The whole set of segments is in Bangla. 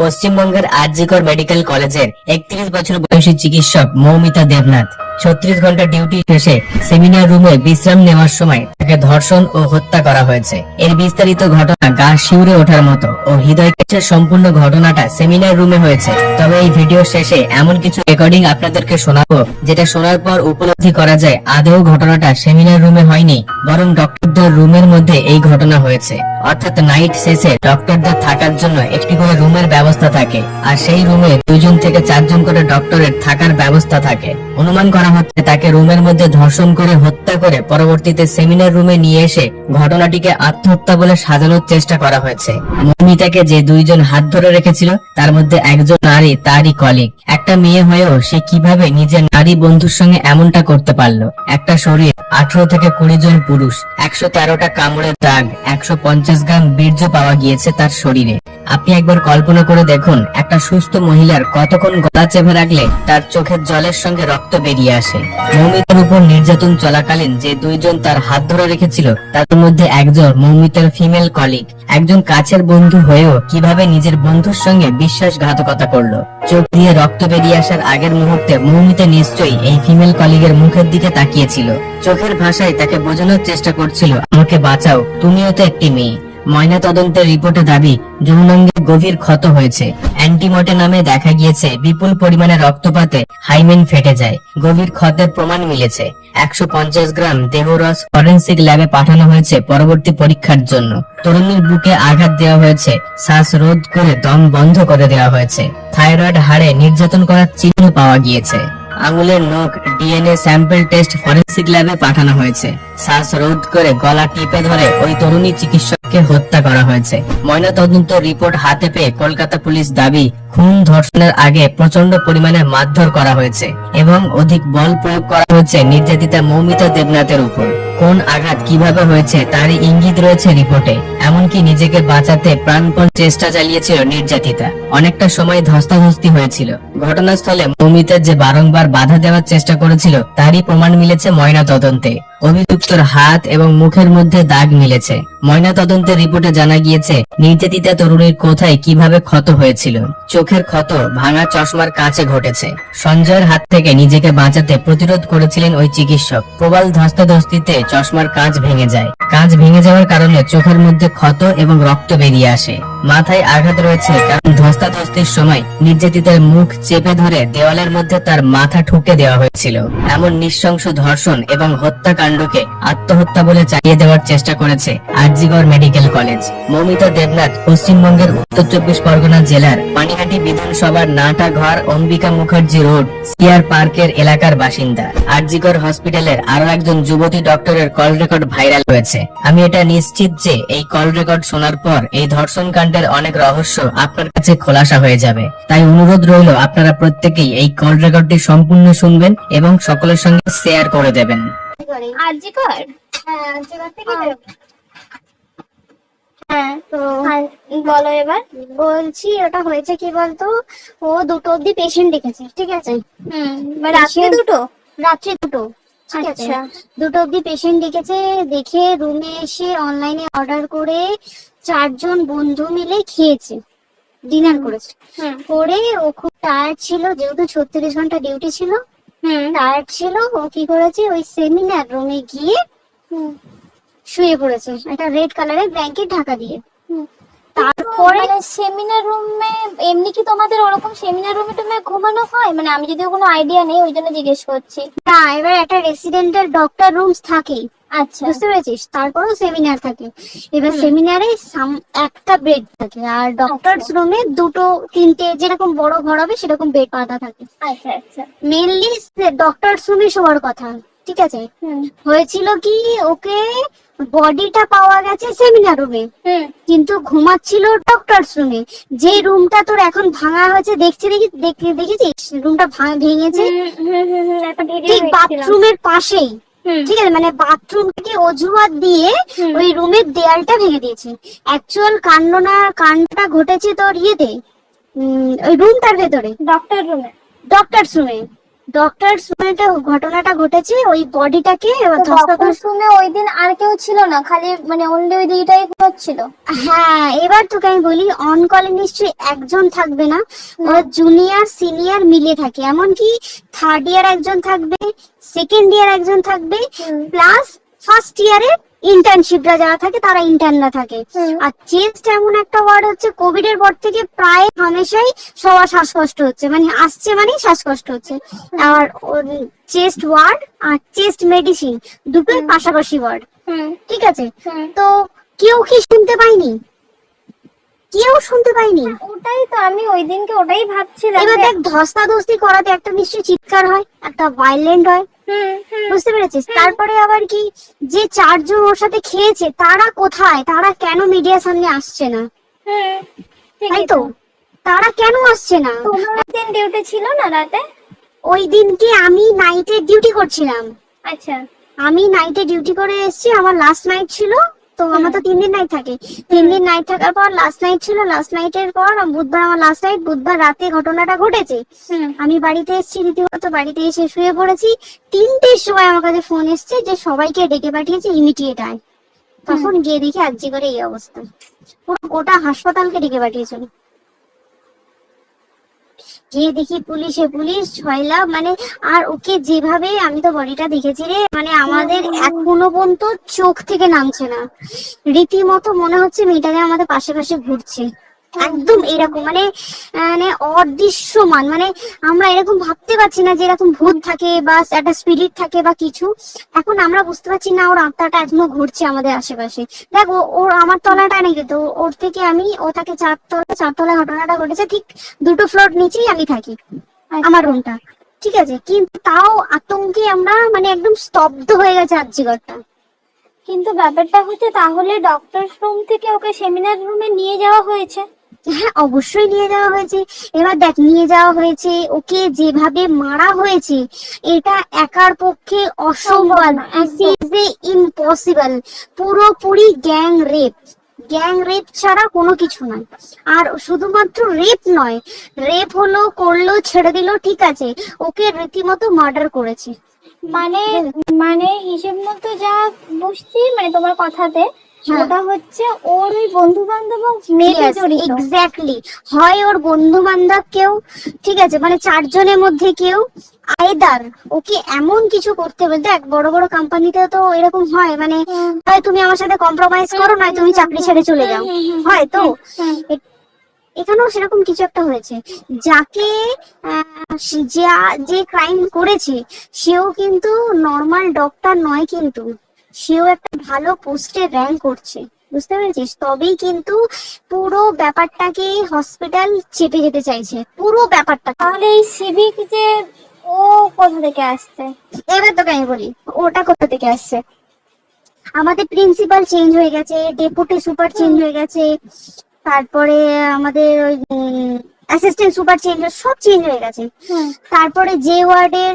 পশ্চিমবঙ্গের আরজিকর মেডিকেল কলেজের 31 বছর বয়সী চিকিৎসক মৌমিতা দেবনাথ 36 ঘন্টা ডিউটি শেষে সেমিনার রুমে বিশ্রাম নেওয়ার সময় তাকে ধর্ষণ ও হত্যা করা হয়েছে। এর বিস্তারিত ঘটনা গা শিউরে ওঠার মতো ও হৃদয় কেঁচার সম্পূর্ণ ঘটনাটা সেমিনার রুমে হয়েছে। তবে এই ভিডিও শেষে এমন কিছু রেকর্ডিং আপনাদেরকে শোনাবো যেটা শোনার পর উপলব্ধি করা যায় আদৌ ঘটনাটা সেমিনার রুমে হয়নি, বরং ডক্টরদের রুমের মধ্যে এই ঘটনা হয়েছে। অর্থাৎ নাইট শেষে ডক্টরদের থাকার জন্য একটি করে রুমের ব্যবস্থা থাকে, আর সেই রুমে 2 থেকে 4 জন করে ডক্টরের থাকার ব্যবস্থা থাকে। অনুমান করা হচ্ছে তাকে রুমের মধ্যে ধর্ষণ করে হত্যা করে পরবর্তীতে সেমিনার রুমে নিয়ে এসে ঘটনাটিকে আত্মহত্যা বলে সাজানোর চেষ্টা করা হয়েছে। মৌমিতাকে যে 2 জন হাত ধরে রেখেছিল তার মধ্যে একজন নারী, তারই কলিগ। একটা মেয়ে হয়েও সে কিভাবে নিজের নারী বন্ধুর সঙ্গে এমনটা করতে পারলো? একটা শরীর, 18 থেকে 20 জন পুরুষ, 113টা কামড়ের দাগ, 150 গ্রাম বীর্য পাওয়া গিয়েছে তার শরীরে। আপনি একবার কল্পনা করে দেখুন, একটা সুস্থ মহিলার কতক্ষণ গলা চেপে রাখলে তার চোখের জলের সঙ্গে রক্ত বেরিয়ে আসে। মৌমিতার উপর নির্যাতন চলাকালীন যে 2 জন তার হাত ধরে রেখেছিল তাদের মধ্যে একজন মৌমিতার ফিমেল কলিগ। একজন কাছের বন্ধু হয়েও কিভাবে নিজের বন্ধুর সঙ্গে বিশ্বাসঘাতকতা করলো? চোখ দিয়ে রক্ত বেরিয়ে আসার আগের মুহূর্তে মৌমিতা নিশ্চয়ই এই ফিমেল কলিগের মুখের দিকে তাকিয়েছিল। চোখের ভাষায় তাকে বোঝানোর চেষ্টা করছিল, আমাকে বাঁচাও, তুমিও তো একটি মেয়ে। ময়না তদন্তের রিপোর্টে দাবি যৌনাঙ্গে গভীর ক্ষত হয়েছে। অ্যান্টিমর্টেনামে দেখা গিয়েছে বিপুল পরিমাণে রক্তপাতে হাইমেন ফেটে যায়। গভীর ক্ষতের প্রমাণ মিলেছে। 150 গ্রাম দেহরস ফরেনসিক ল্যাবে পাঠানো হয়েছে পরবর্তী পরীক্ষার জন্য। তরুণীর বুকে আঘাত দেওয়া হয়েছে, শ্বাস রোধ করে দম বন্ধ করে দেওয়া হয়েছে। থাইরয়েড হাড়ে নির্যাতন করার চিহ্ন পাওয়া গিয়েছে। আঙুলের নখ ডিএনএ স্যাম্পল টেস্ট ফরেনসিক ল্যাবে পাঠানো হয়েছে। শ্বাস রোধ করে গলা টিপে ধরে ওই তরুণী চিকিৎসককে হত্যা করা হয়েছে। ময়নাতদন্ত রিপোর্ট হাতে পেয়ে কলকাতা পুলিশ দাবি খুন ধর্ষণের আগে প্রচন্ড পরিমাণে মারধর করা হয়েছে এবং অধিক বল প্রয়োগ করা হয়েছে নির্যাতিতা মৌমিতা দেবনাথের উপর। কোন আঘাত কিভাবে হয়েছে তারই ইঙ্গিত রয়েছে রিপোর্টে। এমনকি নিজেকে বাঁচাতে প্রাণপণ চেষ্টা চালিয়েছিল নির্যাতিতা। অনেকটা সময় ধস্তাধস্তি হয়েছিল। ঘটনাস্থলে মৌমিতার যে বারংবার বাধা দেওয়ার চেষ্টা করেছিল তারই প্রমাণ মিলেছে ময়না তদন্তে। অভিযুক্তর হাত এবং মুখের মধ্যে দাগ মিলেছে। ময়না তদন্তের রিপোর্টে জানা গিয়েছে নির্যাতিতা তরুণীর কোথায় কিভাবে ক্ষত হয়েছিল। চোখের ক্ষত ভাঙা চশমার কাছে ঘটেছে। সঞ্জয়ের হাত থেকে নিজেকে বাঁচাতে প্রতিরোধ করেছিলেন ওই চিকিৎসক। প্রবল ধস্তাধস্তিতে চশমার কাঁচ ভেঙে যায়। কাঁচ ভেঙে যাওয়ার কারণে চোখের মধ্যে ক্ষত এবং রক্ত বেরিয়ে আসে। মাথায় আঘাত রয়েছে, কারণ ধস্তাধস্তির সময় নির্যাতিতার মুখ চেপে ধরে দেওয়ালের মধ্যে তার মাথা ঠুকে দেওয়া হয়েছিল। এমন নৃশংস ধর্ষণ এবং হত্যাকাণ্ডকে আত্মহত্যা বলে চালিয়ে দেওয়ার চেষ্টা করেছে আরজিকর মেডিকেল কলেজ। মৌমিতা দেবনাথ পশ্চিমবঙ্গের উত্তর 24 পরগনা জেলার পানিহাটি বিধানসভার নাটাঘর অম্বিকা মুখার্জি রোড সিআর পার্কের এলাকার বাসিন্দা। আরজিকর হসপিটালের আরো একজন যুবতী ডক্টরের কল রেকর্ড ভাইরাল হয়েছে। আমি এটা নিশ্চিত যে এই কল রেকর্ড শোনার পর এই ধর্ষণ কাণ্ডের অনেক রহস্য আপনার কাছে খোলাসা হয়ে যাবে। তাই অনুরোধ রইল আপনারা প্রত্যেকেই এই কল রেকর্ডটি সম্পূর্ণ শুনবেন এবং সকলের সঙ্গে শেয়ার করে দেবেন। আরজিকর? হ্যাঁ, আরজিকর থেকে হ্যাঁ, তো বলো এবার। বলছি ওটা হয়েছে কি বলতো, ও 2টো অব্দি পেশেন্ট দেখেছে, ঠিক আছে? রাত্রে 2টো? রাত্রে 2টো, ঠিক আছে। 2টো অব্দি পেশেন্ট দেখেছে। দেখে রুমে এসে অনলাইনে অর্ডার করে 4 জন বন্ধু মিলে খেয়েছে, ডিনার করেছে। করে ও খুব টায়ার্ড ছিল, যেহেতু 36 ঘন্টা ডিউটি ছিল, টায়ার্ড ছিল। ও কি করেছে, ওই সেমিনার রুমে গিয়ে শুয়ে পড়েছে একটা রেড কালারের ব্ল্যাঙ্কেট ঢাকা দিয়ে। তারপরে সেমিনার রুমে এমনি কি তোমাদের ওরকম সেমিনার রুমে তুমি ঘুমানো হয়? মানে আমি যদিও কোনো আইডিয়া নেই, ওই জন্য জিজ্ঞেস করছি। না, এবার একটা রেসিডেন্টের ডক্টর রুমস থাকে, আচ্ছা, বুঝতে পেরেছিস? তারপরেও সেমিনার থাকে। এবার সেমিনারে একটা বেড থাকে, আর ডক্টরস রুমে 2টো 3টে যেরকম বড় ঘর হবে সেরকম বেড পাতা থাকে। আচ্ছা আচ্ছা। মেনলি ডক্টরস রুমে শোয়ার কথা, ঠিক আছে? হয়েছিল কি, ওকে বডিটা পাওয়া গেছে সেমিনার রুমে, কিন্তু ঘুমাচ্ছিল ডক্টরস রুমে। যে রুমটা তোর এখন ভাঙা হয়েছে দেখেছিস রুমটা ভেঙেছে, ঠিক বাথরুমের পাশেই, ঠিক আছে? মানে বাথরুম থেকে অজুহাত দিয়ে ওই রুমের দেয়ালটা ভেঙে দিয়েছে। অ্যাকচুয়াল কাণ্ডটা ঘটেছে তোর ইয়েতে, ওই রুমটার ভেতরে, ডক্টরস রুমে ঘটনাটা ঘটেছে, ওই বডিটাকে শুনে ওই দিন আর কেউ ছিল না, খালি মানে অনলি ওই দিটাই হচ্ছিল? হ্যাঁ, এবার তোকে আমি বলি, অন কলে নিশ্চয়ই একজন থাকবে না, ওরা জুনিয়র সিনিয়র মিলে থাকে, এমনকি থার্ড ইয়ার একজন থাকবে, সেকেন্ড ইয়ার একজন থাকবে, প্লাস ফার্স্ট ইয়ারে ইন্টার্নশিপরা যারা থাকে তারা ইন্টার্নরা থাকে। আর চেস্ট এমন একটা ওয়ার্ড হচ্ছে, কোভিড এর পর থেকে প্রায় হামেশাই সবার শ্বাসকষ্ট হচ্ছে, মানে আসছে মানে শ্বাসকষ্ট হচ্ছে। আর চেস্ট ওয়ার্ড আর চেস্ট মেডিসিন দুটোই পাশাপাশি ওয়ার্ড, ঠিক আছে? তো কেউ কি শুনতে পাইনি? কেউ শুনতে পাইনি। ওটাই তো আমি ওই দিনকে ওটাই ভাবছিলাম। এবার দেখ, ধস্তাধস্তি করাতে একটা নিশ্চয়ই চিৎকার হয়, একটা ভাইলেন্ট হয়, বুঝতে পেরেছিস? তারপরে আবার কি, যে চারজন ওর সাথে খেয়েছে তারা কোথায়, তারা কেন মিডিয়ার সামনে আসছে না? তাই তো, তারা কেন আসছে না? তোমার দিন ডিউটি ছিল না রাতে? ওই দিনকে আমি নাইটে ডিউটি করছিলাম। আচ্ছা, আমি নাইটে ডিউটি করে এসেছি, আমার লাস্ট নাইট ছিল। তো আমার তো 3 দিন নাইট থাকে, 3 দিন নাইট থাকার পর লাস্ট নাইট ছিল, লাস্ট নাইটের পর বুধবার আমার লাস্ট নাইট। বুধবার রাতে ঘটনাটা ঘটেছে, আমি বাড়িতে এসেছি, রীতিমতো বাড়িতে এসে শুয়ে পড়েছি। 3টের সময় আমার কাছে ফোন এসছে যে সবাইকে ডেকে পাঠিয়েছে, ইমিডিয়েট আয়। তখন গিয়ে দেখি আজকে করে এই অবস্থা, পুরো গোটা হাসপাতালকে ডেকে পাঠিয়েছিল। গিয়ে দেখি পুলিশ ছয়লা, মানে আর ওকে যেভাবে, আমি তো বডিটা দেখেছি রে, মানে আমাদের এখনো পর্যন্ত চোখ থেকে নামছে না, রীতিমতো মনে হচ্ছে মেয়েটাকে আমাদের পাশে পাশে ঘুরছে, একদম এরকম, মানে মানে অদৃশ্যমান, মানে আমরা এরকম ভাবতে পারছি না যে এরকম ভূত থাকে বা একটা স্পিরিট থাকে বা কিছু। এখন আমরা বুঝতে পারছি না ওর আত্মাটা এখনো ঘুরছে আমাদের আশেপাশে। দেখ, ওর আমার তলাটা নাকি, তো ওর থেকে ও থাকে চারতলায় ঘটনাটা ঘটেছে, ঠিক 2টো ফ্লোর নিচেই আমি থাকি, আমার রুমটা, ঠিক আছে? কিন্তু তাও আতঙ্কে আমরা মানে একদম স্তব্ধ হয়ে গেছে আর্যিকরটা। কিন্তু ব্যাপারটা হচ্ছে, তাহলে ডক্টর রুম থেকে ওকে সেমিনার রুমে নিয়ে যাওয়া হয়েছে? হ্যাঁ, অবশ্যই নিয়ে যাওয়া হয়েছে। এবার দেখ, নিয়ে যাওয়া হয়েছে, ওকে যেভাবে মারা হয়েছে এটা একার পক্ষে অসম্ভব, ইম্পসিবল, পুরোপুরি গ্যাং রেপ ছাড়া কোনো কিছু নয়। আর শুধুমাত্র রেপ নয়, রেপ করলো ছেড়ে দিল, ঠিক আছে, ওকে রীতিমতো মার্ডার করেছে। মানে হিসেব মতো যা বুঝছি, মানে তোমার কথাতে ওটা হচ্ছে ওর ওই বন্ধু বান্ধব মেয়েদের জড়িত। এক্স্যাক্টলি, হয় ওর বন্ধু বান্ধব কেউ, ঠিক আছে, মানে 4 জনের মধ্যে কেউ, আইদার ওকে এমন কিছু করতে বলতে। এক বড় বড় কোম্পানিতে তো এরকম হয়, মানে হয় তুমি আমার সাথে কম্প্রোমাইজ করো, নয় তুমি চাকরি ছেড়ে চলে যাও, হয় তো। এখানেও সেরকম কিছু একটা হয়েছে। যাকে যে ক্রাইম করেছে সেও কিন্তু নর্মাল ডক্টর নয়, কিন্তু সেও একটা ভালো পোস্টে র্যাঙ্ক করছে, বুঝতে পেরেছিস? তবেই কিন্তু পুরো ব্যাপারটাকে হসপিটাল চেপে যেতে চাইছে, পুরো ব্যাপারটা। তাহলে এই সিভিক যে ও কোথা থেকে আসছে? এবার তোকে আমি বলি ওটা কোথা থেকে আসছে। আমাদের প্রিন্সিপাল চেঞ্জ হয়ে গেছে, ডেপুটি সুপার চেঞ্জ হয়ে গেছে, তারপরে আমাদের ওই অ্যাসিস্ট্যান্ট সুপার চেঞ্জ, সব চেঞ্জ হয়ে গেছে। তারপরে যে ওয়ার্ডের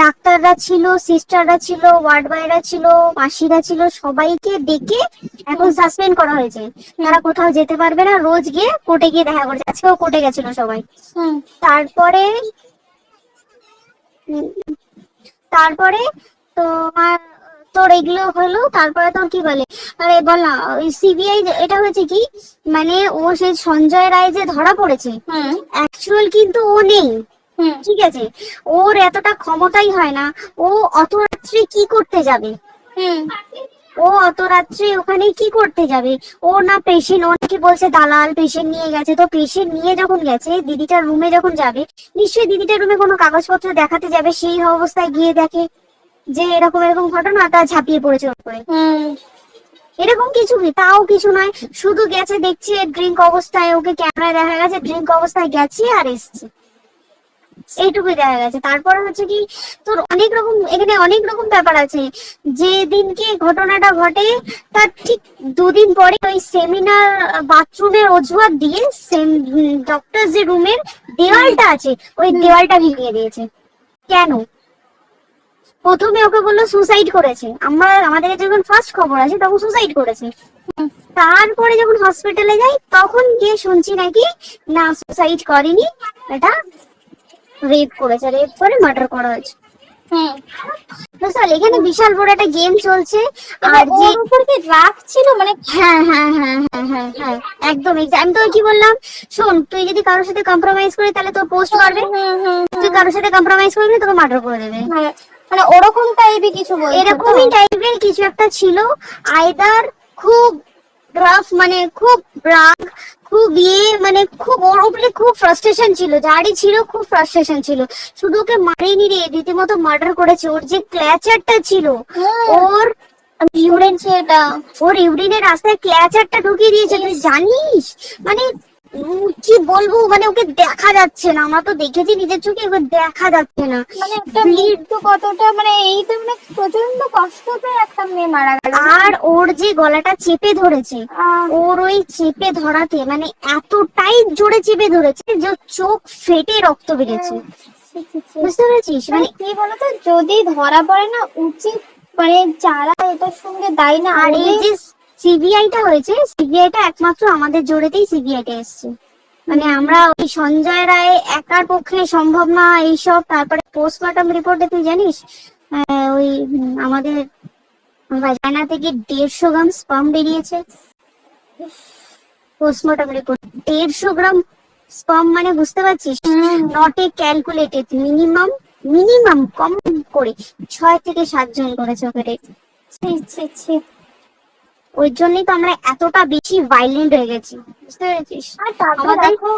ডাক্তাররা ছিল, সিস্টাররা ছিল, ওয়ার্ড বয়রা ছিল, মাসিরা ছিল, সবাইকে ডেকে এখন সাসপেন্ড করা হয়েছে। তারা কোথাও যেতে পারবে না, রোজ গিয়ে কোর্টে গিয়ে দেখা করছে। আজকেও কোর্টে গেছিল সবাই। তারপরে তোর এগুলো হলো। তারপরে তোর কি বলে, আরে বল না, ওই সিবিআই এটা হয়েছে কি, মানে ও সেই সঞ্জয় রায় যে ধরা পড়েছে, অ্যাকচুয়াল কিন্তু ও নেই, ঠিক আছে? ওর এতটা ক্ষমতাই হয় না। ও অত রাত্রে কি করতে যাবে? ও অত রাত্রে ওখানে কি করতে যাবে? ও না পেশেন্ট, অনেকে বলছে দালাল পেশেন্ট নিয়ে গেছে, তো পেশেন্ট নিয়ে যখন গেছে দিদিটার রুমে যখন যাবে, নিশ্চয়ই দিদিটার রুমে কোনো কাগজপত্র দেখাতে যাবে, সেই অবস্থায় গিয়ে দেখে যে এরকম ঘটনা, তা ঝাঁপিয়ে পড়েছে ওপরে। এরকম কিছু কি, তাও কিছু নয়, শুধু গেছে, দেখছি ড্রিঙ্ক অবস্থায়, ওকে ক্যামেরায় দেখা গেছে ড্রিঙ্ক অবস্থায় গেছে আর এসছে, এইটুকুই দেখা গেছে। তারপর হচ্ছে কি, তোর এখানে অনেক রকম ব্যাপার আছে। যে দিনকে ঘটনাটা ঘটে তার ঠিক 2 দিন পরে ওই সেমিনার বাথরুমের অজুহাত দিয়ে ডক্টর যে রুমের দেওয়ালটা আছে, ওই দেওয়ালটা ভেঙে দিয়েছে। কেন? প্রথমে ওকে বললো সুসাইড করেছে, আমাদের যখন ফার্স্ট খবর আছে তখন সুসাইড করেছে। তারপরে যখন হসপিটালে যাই তখন গিয়ে শুনছি নাকি না, সুসাইড করেনি, এটা রেপ করেছে, রেপ করে মার্ডার করা হয়েছে। বুঝতে পারলে? এখানে বিশাল বড় একটা গেম চলছে। আর আর যে ওর উপর কি রাগ ছিল মানে? হ্যাঁ হ্যাঁ হ্যাঁ হ্যাঁ হ্যাঁ হ্যাঁ একদম আমি তো কি বললাম, শোন তুই যদি কারোর সাথে কম্প্রোমাইজ করিস তাহলে তোর পোস্ট করবে, তুই কারোর সাথে কম্প্রোমাইজ করবি তোকে মার্ডার করে দেবে। মানে ওরকম টাইপই কিছু বলছো? এরকমই টাইপের কিছু একটা ছিল। আইদার খুব রাফ, মানে খুব রাগ, খুব মানে খুব ওর উপরে খুব ফ্রাস্ট্রেশন ছিল, যারই ছিল খুব ফ্রাস্ট্রেশন ছিল। শুধু ওকে মারেনি রে, রীতিমতো মার্ডার করেছে। ওর যে ক্ল্যাচারটা ছিল, ওর ইউরিন, সেটা ওর ইউরিনের রাস্তায় ক্ল্যাচারটা ঢুকিয়ে দিয়েছে, তুই জানিস? মানে কি বলবো, মানে ওকে দেখা যাচ্ছে না, আমরা তো দেখেছি নিজের চোখে, ওকে দেখা যাচ্ছে না। মানে একটা মৃত্যু কতটা, মানে এই তো মানে প্রচন্ড কষ্ট পেয়ে একটা মেয়ে মারা গেল। আর ওর যে গলাটা চেপে ধরেছে, ওর ওই চেপে ধরাতে মানে এতটাই জোরে চেপে ধরেছে যে চোখ ফেটে রক্ত বেরিয়েছে। বুঝতে পেরেছিস? মানে কি বলতো, যদি ধরা পড়ে না, উচিত মানে যারা এটার সঙ্গে দায়ী না। আর এই যে সিবিআইটা হয়েছে, সিবিআইটা একমাত্র আমাদের জোরেতেই সিবিআইটা এসছে। মানে আমরা ওই সঞ্জয় রায় একার পক্ষে সম্ভব না এইসব। তারপরে পোস্টমর্টম রিপোর্টে তুই জানিস ওই আমাদের ভাজানা থেকে 150 গ্রাম স্পাম বেরিয়েছে। পোস্টমর্টম রিপোর্ট 150 গ্রাম স্পাম, মানে বুঝতে পারছিস? নট এ ক্যালকুলেটেড, মিনিমাম কম করে 6 থেকে 7 জন করেছে ওকে। ওই জন্যই তো আমরা এতটা বেশি ভাইলেন্ট হয়ে গেছি, বুঝতে পেরেছিস? আর তারপর দেখো,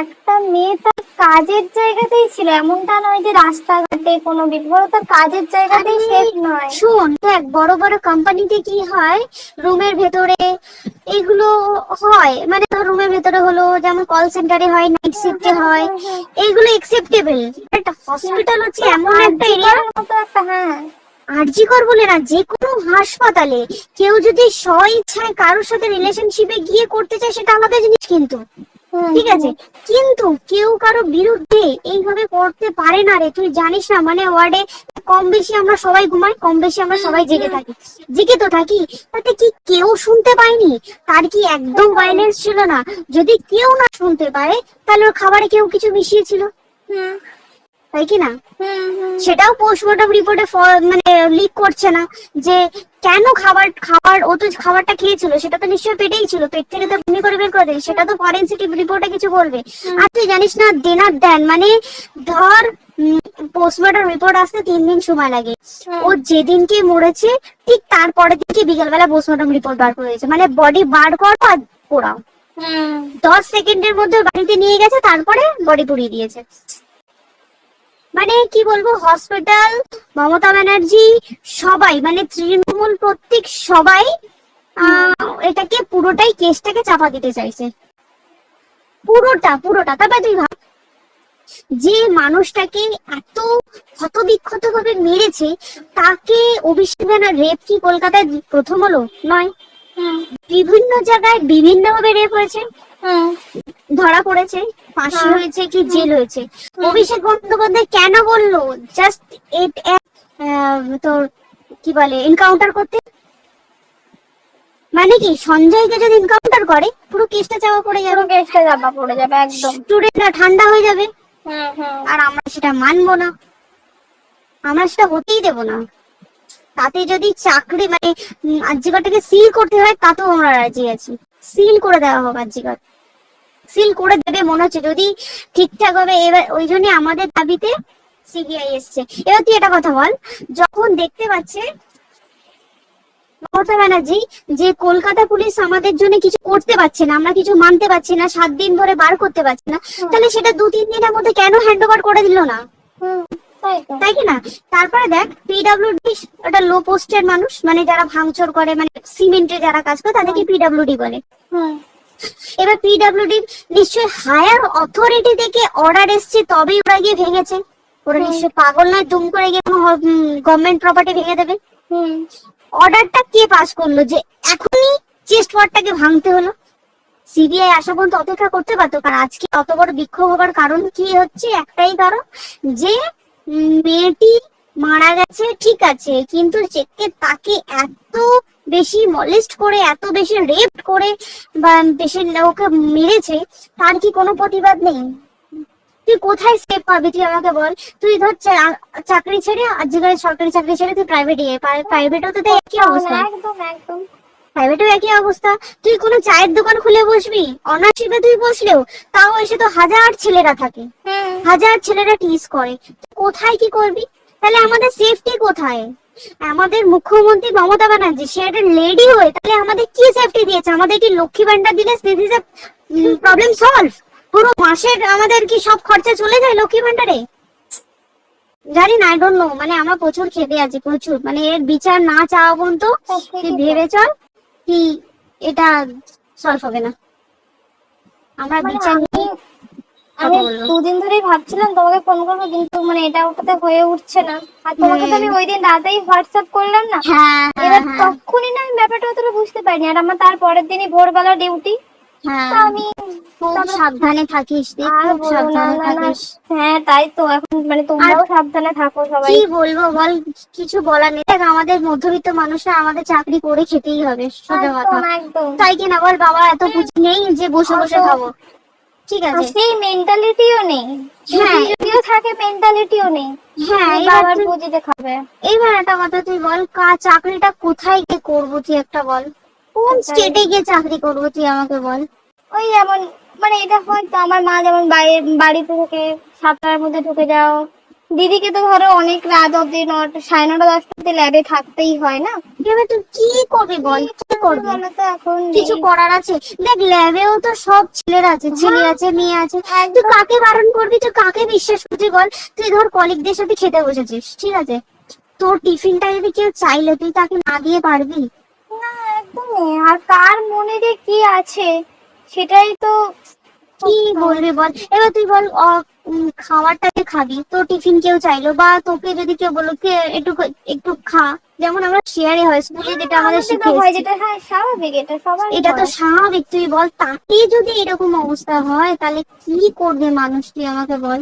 একটা মেয়ে তার কাজের জায়গাতেই ছিল, এমনটা নয় যে রাস্তাঘাটে কোনো বিপদ, তার কাজের জায়গাতেই সেফ নয়। শোন দেখ, বড় বড় কোম্পানিতে কি হয়, রুমের ভেতরে এগুলো হয়, মানে রুমের ভেতরে হলো, যেমন কল সেন্টারে হয়, নাইট শিফটে হয়, এগুলো একসেপ্টেবল। একটা হসপিটাল হচ্ছে এমন একটা এরিয়া, হ্যাঁ আরজিকর বলে না, যে কোনো হাসপাতালে কেউ যদি স্বইচ্ছায় কারোর সাথে রিলেশনশিপে গিয়ে করতে চায় সেটা আলাদা জিনিস, কিন্তু ঠিক আছে, কিন্তু কেউ কারো বিরুদ্ধে এইভাবে করতে পারে না রে। তুই জানিস না, মানে ওয়ার্ডে কম বেশি আমরা সবাই ঘুমাই, কম বেশি আমরা সবাই জেগে তো থাকি, তাতে কি কেউ শুনতে পায়নি? তার কি একদম ভায়োলেন্স ছিল না? যদি কেউ না শুনতে পারে তাহলে ওর খাবারে কেউ কিছু মিশিয়েছিল, তাই কি না? সেটাও পোস্টমর্টম রিপোর্টে মানে লিক করছে না যে কেন খাবার ও তো খাবারটা খেয়েছিল, সেটা তো নিশ্চয়ই পেটেই ছিল, পেট থেকে তো বমি করে বের করে দেয়, সেটা তো ফরেনসিক রিপোর্টে কিছু বলবে। আর তুই জানিস না, দেনার দেন, মানে ধর পোস্টমর্টম রিপোর্ট আসতে 3 দিন সময় লাগে। ও যেদিনকে মরেছে ঠিক তারপরের দিনকে বিকালবেলা পোস্টমর্টম রিপোর্ট বার করেছে, মানে বডি বার করো আর পোড়াও, 10 সেকেন্ডের মধ্যে বাড়িতে নিয়ে গেছে, তারপরে বডি পুড়িয়ে দিয়েছে। মানে কি বলবো, হসপিটাল, মমতা ব্যানার্জি, সবাই, মানে তৃণমূল প্রত্যেক সবাই এটাকে পুরোটাই কেসটাকে চাপা দিতে চাইছে, পুরোটা। তবে তুই ভাব, যে মানুষটাকে এত ক্ষতবিক্ষত ভাবে মেরেছে, তাকে অভিষেক ব্যানার রেপ কি কলকাতায় প্রথম হলো? নয়, বিভিন্ন জায়গায় বিভিন্ন ভাবে রেপ হয়েছে, ধরা পড়েছে, ফাঁসি হয়েছে কি জেল হয়েছে। অভিষেক বন্দ্যোপাধ্যায় কেন বললো জাস্ট তোর কি বলে এনকাউন্টার করতে? মানে কি সঞ্জয়কে যদি এনকাউন্টার করে পুরো কেসটা চাপা পড়ে যাবে, একদম স্টুডেন্টরা ঠান্ডা হয়ে যাবে। আর আমরা সেটা মানবো না, আমরা সেটা হতেই দেবো না। তাতে যদি চাকরি মানে আরজিকরটাকে সিল করতে হয়, তাতেও আমরা রাজি আছি, সিল করে দেওয়া হোক, আরজিকর সিল করে দেবে মনে হচ্ছে যদি ঠিকঠাক ভাবে। এবার ওই জন্য আমাদের দাবিতে সিবিআই এসছে। এবার তুই এটা কথা বল, যখন দেখতে পাচ্ছে মমতা ব্যানার্জি যে কলকাতা পুলিশ আমাদের জন্য কিছু করতে পারছে না, আমরা কিছু মানতে পারছি না, 7 দিন ধরে বার করতে পারছি না, তাহলে সেটা 2-3 দিনের মধ্যে কেন হ্যান্ড ওভার করে দিল না? তাই কি না? তারপরে দেখ, পিডব্লিউডি একটা লো পোস্টের মানুষ, মানে যারা ভাঙচুর করে, মানে সিমেন্টে যারা কাজ করে, তাদেরকে পিডব্লিউডি বলে। এবার পিডব্লিউডি নিশ্চয়ই হায়ার অথরিটি থেকে অর্ডার এসছে, তবেই ওরা গিয়ে ভেঙেছে। ওরা নিশ্চয়ই পাগল নয়, দুম করে গিয়ে গভর্নমেন্ট প্রপার্টি ভেঙে দেবে। অর্ডারটা কে পাস করলো যে এখনই চেস্ট ওয়ার্ডটাকে ভাঙতে হলো? সিবিআই আসা পর্যন্ত অপেক্ষা করতে পারতো। কারণ আজকে অত বড় বিক্ষোভ হবার কারণ কি হচ্ছে? একটাই কারণ, যে মেয়েটি মারা গেছে, ঠিক আছে, কিন্তু তাকে এত বেশি মলেস্ট করে, এত বেশি রেপ করে বা বেশি ওকে মেরেছে, তার কি কোনো প্রতিবাদ নেই? তুই কোথায় সেভ পাবি তুই আমাকে বল। তুই ধর চাকরি ছেড়ে আজকাল সরকারি চাকরি ছেড়ে তুই প্রাইভেটে প্রাইভেটও তো তাই একই অবস্থা, একদম একদম। প্রাইভেটেও একই অবস্থা। তুই কোনো চায়ের দোকান খুলে বসবি, অনার্সশিপে তুই বসলেও তাও এসে তো হাজার ছেলেরা থাকে, হাজার ছেলেরা টিজ করে, কোথায় কি করবি? তাহলে আমাদের সেফটি কোথায়? আমাদের মুখ্যমন্ত্রী মমতা ব্যানার্জি সে একটা লেডি হয়ে তাহলে আমাদের কি সেফটি দিয়েছে? আমাদের কি লক্ষ্মী ভান্ডার দিলে প্রবলেম সলভ? পুরো মাসের আমাদের কি সব খরচা চলে যায় লক্ষ্মী ভান্ডারে? জানি না, আই ডোন্ট নো। মানে আমরা প্রচুর খেতে আছি, প্রচুর। মানে এর বিচার না চাওয়া পর্যন্ত তুই ভেবে চল কি এটা সলভ হবে না। আমরা মানে বিচার নিয়ে আমি দুদিন ধরেই ভাবছিলাম তোমাকে ফোন করবো, কিন্তু মানে এটা ওটাতে হয়ে উঠছে না। আর তোমাকে তো আমি ওই দিন রাতেই হোয়াটসঅ্যাপ করলাম না, হ্যাঁ এবার তখনই না আমি ব্যাপারটা অতটা বুঝতে পারিনি। আর আমার তার পরের দিনই ভোরবেলা ডিউটি, হ্যাঁ, আমি খুব সাবধানে থাকিস, আর খুব বলো না, সাবধানে না, না। থাকিস। হ্যাঁ তাই তো, এখন মানে তোমরাও সাবধানে থাকো সবাই। কি বলবো বল, কিছু বলার নেই। দেখ আমাদের মধ্যবিত্ত মানুষরা আমাদের চাকরি করে খেতেই হবে, সোজা কথা। একদম একদম। তাই কিনা বল, বাবা এত বুঝি নেই যে বসে বসে খাবো, ঠিক আর আছে? সেই মেন্টালিটিও নেই, হ্যাঁ। যদিও থাকে মেন্টালিটিও নেই। হ্যাঁ, বাবার বুঝিতে খাবে। এইবার একটা কথা তুই বল, চাকরিটা কোথায় গিয়ে করবো তুই একটা বল? কোন স্টেটে গিয়ে চাকরি করবো তুই আমাকে বল? ওই যেমন মানে এটা হয়তো আমার মা যেমন বাড়িতে থেকে 7টার মধ্যে ঢুকে যাও, দিদিকে তো ধরো অনেক রাত অব্দি 9:30 10টা অব্দি ল্যাবে থাকতেই হয় না। এবার তুই কি করবি বল, কি করবি? বলো তো এখন কিছু করার আছে? দেখ ল্যাবেও তো সব ছেলেরা আছে, ছেলে আছে, মেয়ে আছে। তুই কাকে বারণ করবি, তুই কাকে বিশ্বাস করবি বল? তুই ধর কলিগদের সাথে খেতে বসেছিস, ঠিক আছে, তোর টিফিনটা যদি কেউ চাইলে তুই তাকে না দিয়ে পারবি? না, একদমই। আর কার মনে যে কি আছে সেটাই তো কি বলবি বল? এবার তুই বল, খাবারটাকে খাবি, তোর টিফিন কেউ চাইলো বা তোকে যদি কেউ বললো কে একটু একটু খা, যেমন আমরা শেয়ারে হয় স্কুলে যেটা আমাদের আমাদের তো হয়, শিখিয়েছে, যেটা হ্যাঁ স্বাভাবিক, এটা সবার এটা তো স্বাভাবিক। তুই বল তাতে যদি এরকম অবস্থা হয় তাহলে কি করবে মানুষ, তুই আমাকে বল?